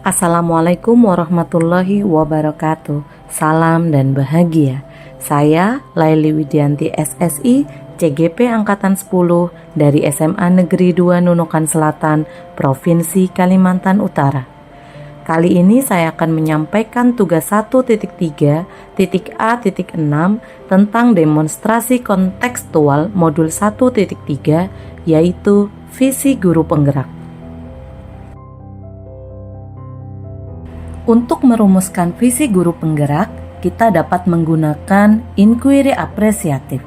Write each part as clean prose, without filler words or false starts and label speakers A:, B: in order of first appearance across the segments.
A: Assalamualaikum warahmatullahi wabarakatuh. Salam dan bahagia. Saya Laili Widianti SSI, CGP Angkatan 10 dari SMA Negeri 2 Nunukan Selatan, Provinsi Kalimantan Utara. Kali ini saya akan menyampaikan tugas 1.3.A.6 tentang demonstrasi kontekstual modul 1.3, yaitu visi guru penggerak. Untuk merumuskan visi guru penggerak, kita dapat menggunakan inquiry apresiatif.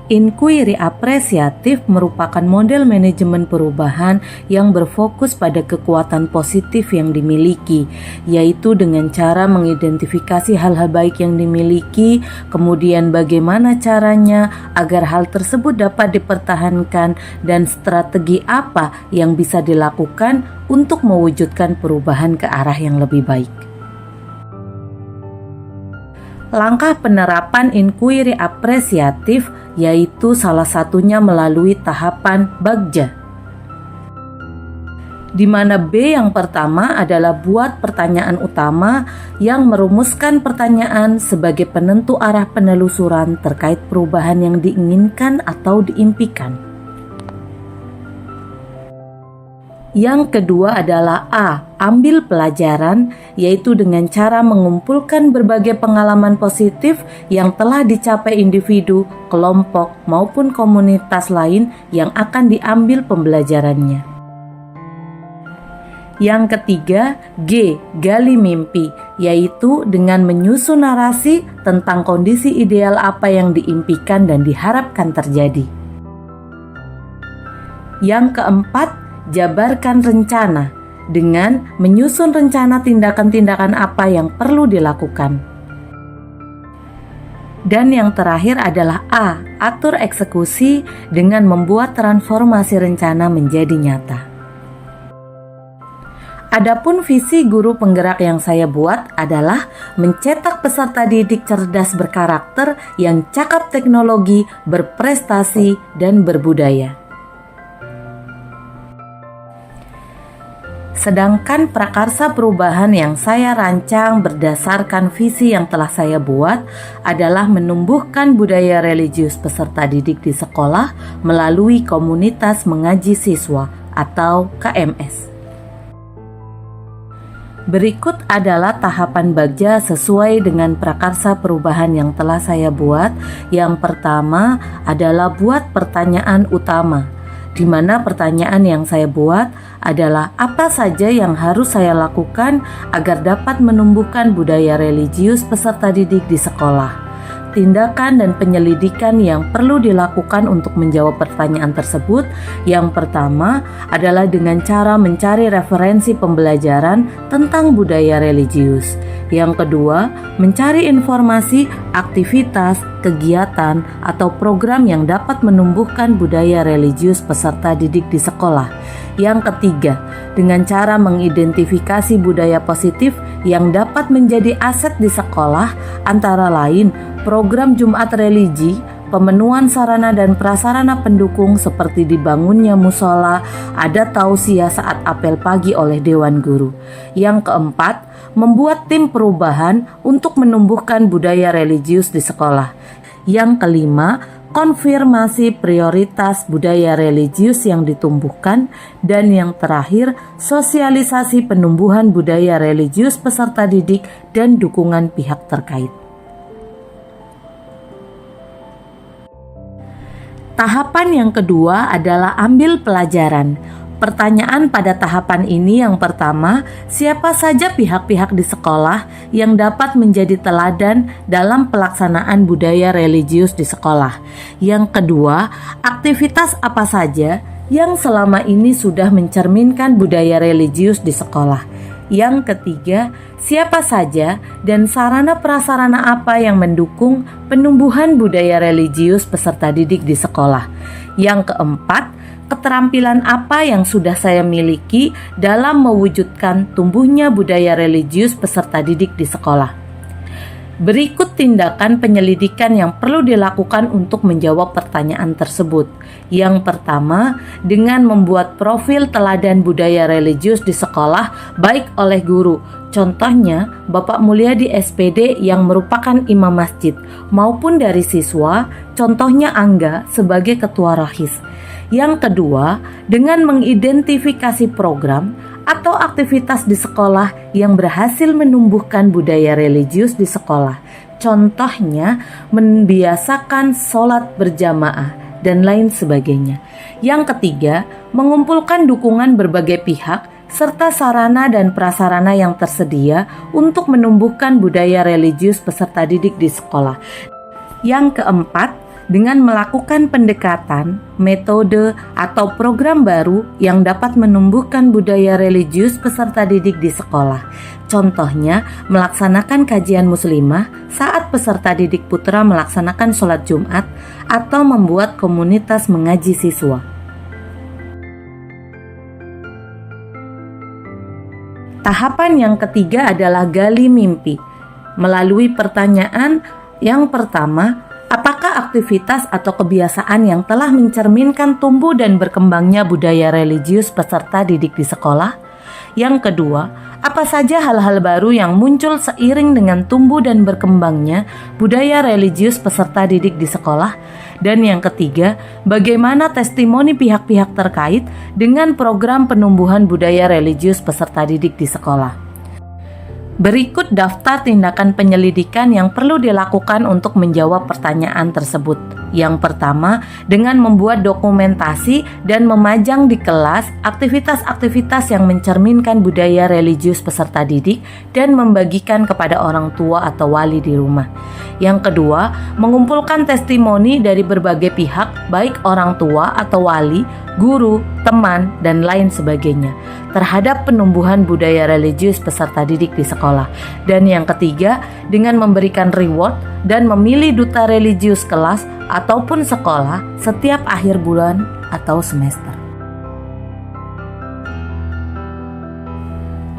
A: Inquiry apresiatif merupakan model manajemen perubahan yang berfokus pada kekuatan positif yang dimiliki, yaitu dengan cara mengidentifikasi hal-hal baik yang dimiliki, kemudian bagaimana caranya agar hal tersebut dapat dipertahankan, dan strategi apa yang bisa dilakukan untuk mewujudkan perubahan ke arah yang lebih baik. Langkah penerapan inquiry apresiatif yaitu salah satunya melalui tahapan bagja, di mana B yang pertama adalah buat pertanyaan utama yang merumuskan pertanyaan sebagai penentu arah penelusuran terkait perubahan yang diinginkan atau diimpikan. Yang kedua adalah A, ambil pelajaran, yaitu dengan cara mengumpulkan berbagai pengalaman positif yang telah dicapai individu, kelompok, maupun komunitas lain yang akan diambil pembelajarannya. Yang ketiga, G, gali mimpi, yaitu dengan menyusun narasi tentang kondisi ideal apa yang diimpikan dan diharapkan terjadi. Yang keempat, jabarkan rencana dengan menyusun rencana tindakan-tindakan apa yang perlu dilakukan. Dan yang terakhir adalah A, atur eksekusi dengan membuat transformasi rencana menjadi nyata. Adapun visi guru penggerak yang saya buat adalah mencetak peserta didik cerdas berkarakter yang cakap teknologi, berprestasi, dan berbudaya. Sedangkan prakarsa perubahan yang saya rancang berdasarkan visi yang telah saya buat adalah menumbuhkan budaya religius peserta didik di sekolah melalui komunitas mengaji siswa atau KMS. Berikut adalah tahapan bagja sesuai dengan prakarsa perubahan yang telah saya buat. Yang pertama adalah buat pertanyaan utama, di mana pertanyaan yang saya buat adalah apa saja yang harus saya lakukan agar dapat menumbuhkan budaya religius peserta didik di sekolah. Tindakan dan penyelidikan yang perlu dilakukan untuk menjawab pertanyaan tersebut. Yang pertama adalah dengan cara mencari referensi pembelajaran tentang budaya religius. Yang kedua, mencari informasi, aktivitas, kegiatan, atau program yang dapat menumbuhkan budaya religius peserta didik di sekolah. Yang ketiga, dengan cara mengidentifikasi budaya positif yang dapat menjadi aset di sekolah, antara lain program Jumat Religi, pemenuhan sarana dan prasarana pendukung seperti dibangunnya musola, ada tausiah saat apel pagi oleh Dewan Guru. Yang keempat, membuat tim perubahan untuk menumbuhkan budaya religius di sekolah. Yang kelima, konfirmasi prioritas budaya religius yang ditumbuhkan. Dan yang terakhir, sosialisasi penumbuhan budaya religius peserta didik dan dukungan pihak terkait. Tahapan yang kedua adalah ambil pelajaran. Pertanyaan pada tahapan ini yang pertama, siapa saja pihak-pihak di sekolah yang dapat menjadi teladan dalam pelaksanaan budaya religius di sekolah? Yang kedua, aktivitas apa saja yang selama ini sudah mencerminkan budaya religius di sekolah? Yang ketiga, siapa saja dan sarana prasarana apa yang mendukung penumbuhan budaya religius peserta didik di sekolah? Yang keempat, keterampilan apa yang sudah saya miliki dalam mewujudkan tumbuhnya budaya religius peserta didik di sekolah? Berikut tindakan penyelidikan yang perlu dilakukan untuk menjawab pertanyaan tersebut. Yang pertama, dengan membuat profil teladan budaya religius di sekolah baik oleh guru, contohnya Bapak Mulia di SPD yang merupakan imam masjid, maupun dari siswa, contohnya Angga sebagai ketua rohis. Yang kedua, dengan mengidentifikasi program atau aktivitas di sekolah yang berhasil menumbuhkan budaya religius di sekolah. Contohnya, membiasakan sholat berjamaah dan lain sebagainya. Yang ketiga, mengumpulkan dukungan berbagai pihak serta sarana dan prasarana yang tersedia untuk menumbuhkan budaya religius peserta didik di sekolah. Yang keempat, dengan melakukan pendekatan, metode, atau program baru yang dapat menumbuhkan budaya religius peserta didik di sekolah. Contohnya, melaksanakan kajian muslimah saat peserta didik putra melaksanakan sholat Jumat atau membuat komunitas mengaji siswa. Tahapan yang ketiga adalah gali mimpi. Melalui pertanyaan yang pertama, apakah aktivitas atau kebiasaan yang telah mencerminkan tumbuh dan berkembangnya budaya religius peserta didik di sekolah? Yang kedua, apa saja hal-hal baru yang muncul seiring dengan tumbuh dan berkembangnya budaya religius peserta didik di sekolah? Dan yang ketiga, bagaimana testimoni pihak-pihak terkait dengan program penumbuhan budaya religius peserta didik di sekolah? Berikut daftar tindakan penyelidikan yang perlu dilakukan untuk menjawab pertanyaan tersebut. Yang pertama, dengan membuat dokumentasi dan memajang di kelas aktivitas-aktivitas yang mencerminkan budaya religius peserta didik dan membagikan kepada orang tua atau wali di rumah. Yang kedua, mengumpulkan testimoni dari berbagai pihak, baik orang tua atau wali, guru, teman, dan lain sebagainya terhadap penumbuhan budaya religius peserta didik di sekolah. Dan yang ketiga, dengan memberikan reward dan memilih duta religius kelas ataupun sekolah setiap akhir bulan atau semester.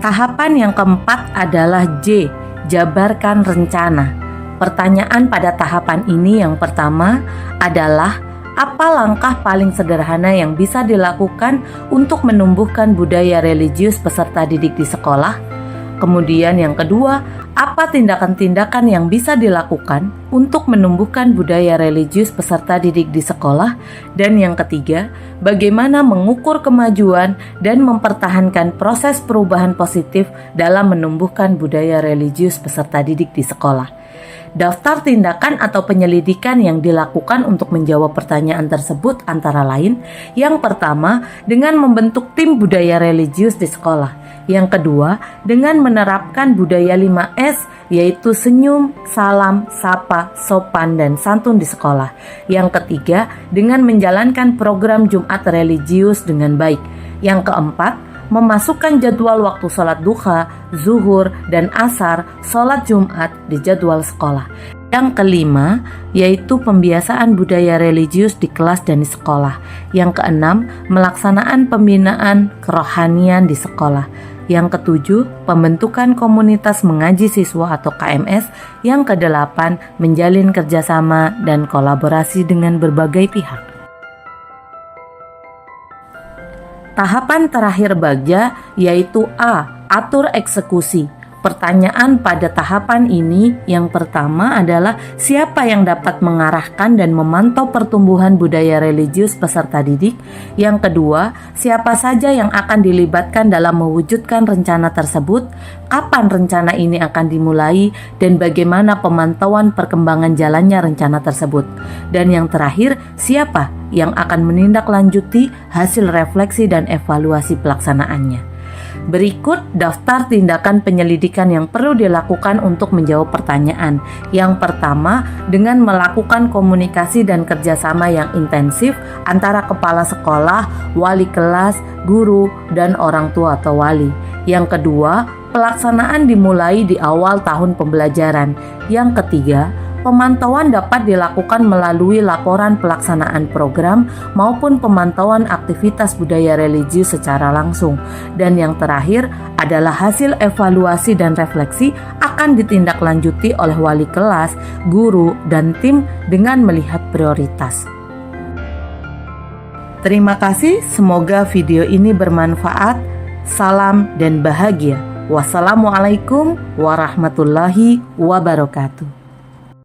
A: Tahapan yang keempat adalah J, jabarkan rencana. Pertanyaan pada tahapan ini yang pertama adalah, apa langkah paling sederhana yang bisa dilakukan untuk menumbuhkan budaya religius peserta didik di sekolah? Kemudian yang kedua, apa tindakan-tindakan yang bisa dilakukan untuk menumbuhkan budaya religius peserta didik di sekolah? Dan yang ketiga, bagaimana mengukur kemajuan dan mempertahankan proses perubahan positif dalam menumbuhkan budaya religius peserta didik di sekolah? Daftar tindakan atau penyelidikan yang dilakukan untuk menjawab pertanyaan tersebut antara lain, yang pertama, dengan membentuk tim budaya religius di sekolah. Yang kedua, dengan menerapkan budaya 5S, yaitu senyum, salam, sapa, sopan, dan santun di sekolah. Yang ketiga, dengan menjalankan program Jumat religius dengan baik. Yang keempat, memasukkan jadwal waktu sholat duha, zuhur, dan asar, sholat Jumat di jadwal sekolah. Yang kelima, yaitu pembiasaan budaya religius di kelas dan di sekolah. Yang keenam, melaksanaan pembinaan kerohanian di sekolah. Yang ketujuh, pembentukan komunitas mengaji siswa atau KMS. Yang kedelapan, menjalin kerjasama dan kolaborasi dengan berbagai pihak. Tahapan terakhir Bagja yaitu A, atur eksekusi. Pertanyaan pada tahapan ini yang pertama adalah siapa yang dapat mengarahkan dan memantau pertumbuhan budaya religius peserta didik. Yang kedua, siapa saja yang akan dilibatkan dalam mewujudkan rencana tersebut, kapan rencana ini akan dimulai, dan bagaimana pemantauan perkembangan jalannya rencana tersebut. Dan yang terakhir, siapa yang akan menindaklanjuti hasil refleksi dan evaluasi pelaksanaannya. Berikut daftar tindakan penyelidikan yang perlu dilakukan untuk menjawab pertanyaan. Yang pertama, dengan melakukan komunikasi dan kerjasama yang intensif antara kepala sekolah, wali kelas, guru, dan orang tua atau wali. Yang kedua, pelaksanaan dimulai di awal tahun pembelajaran. Yang ketiga, Pemantauan dapat dilakukan melalui laporan pelaksanaan program maupun pemantauan aktivitas budaya religi secara langsung. Dan yang terakhir adalah hasil evaluasi dan refleksi akan ditindaklanjuti oleh wali kelas, guru, dan tim dengan melihat prioritas. Terima kasih, semoga video ini bermanfaat. Salam dan bahagia. Wassalamualaikum warahmatullahi wabarakatuh.